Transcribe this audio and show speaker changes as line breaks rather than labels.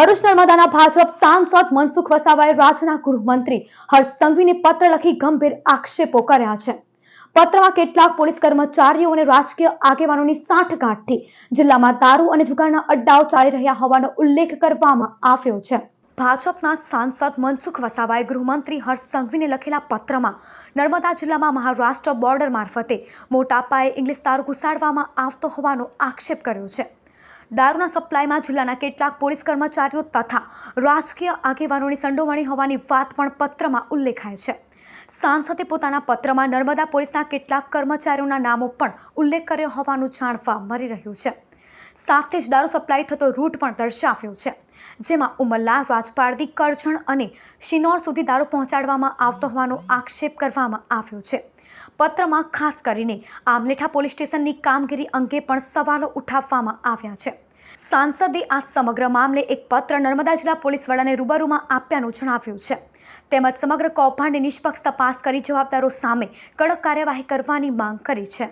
ભરૂચ નર્મદાના ભાજપ સાંસદ મનસુખ વસાવાએ રાજ્યના ગૃહમંત્રી હર્ષ સંઘવીને પત્ર લખી ગંભીર આક્ષેપો કર્યા છે. પત્રમાં કેટલાક પોલીસ કર્મચારીઓ અને રાજકીય આગેવાનોની સાંઠગાંઠથી જિલ્લામાં દારૂ અને જુગારના અડ્ડાઓ ચાલી રહ્યા હોવાનો ઉલ્લેખ કરવામાં આવ્યો છે. ભાજપના સાંસદ મનસુખ વસાવાએ ગૃહમંત્રી હર્ષ સંઘવીને લખેલા પત્રમાં નર્મદા જિલ્લામાં મહારાષ્ટ્ર બોર્ડર મારફતે મોટા પાયે ઇંગ્લિશ દારૂ ઘુસાડવામાં આવતો હોવાનો આક્ષેપ કર્યો છે. દારૂના સપ્લાયમાં જિલ્લાના કેટલાક પોલીસ કર્મચારીઓ તથા રાજકીય આગેવાનોની સંડોવણી હોવાની વાત પણ પત્રમાં ઉલ્લેખાય છે. સાંસદે પોતાના પત્રમાં નર્મદા પોલીસના કેટલાક કર્મચારીઓના નામો પણ ઉલ્લેખ કર્યો હોવાનું જાણવા મળી રહ્યું છે. સાથે જ દારૂ સપ્લાય થતો રૂટ પણ દર્શાવ્યો છે, જેમાં ઉમરલા, રાજપારડી, કરજણ અને શિનોર સુધી દારૂ પહોંચાડવામાં આવતો હોવાનો આક્ષેપ કરવામાં આવ્યો છે. પત્રમાં ખાસ કરીને આમલેઠા પોલીસ સ્ટેશનની કામગીરી અંગે પણ સવાલો ઉઠાવવામાં આવ્યા છે. સાંસદે આ સમગ્ર મામલે એક પત્ર નર્મદા જિલ્લા પોલીસ વડાને રૂબરૂમાં આપ્યાનું જણાવ્યું છે. તેમજ સમગ્ર કૌભાંડની નિષ્પક્ષ તપાસ કરી જવાબદારો સામે કડક કાર્યવાહી કરવાની માંગ કરી છે.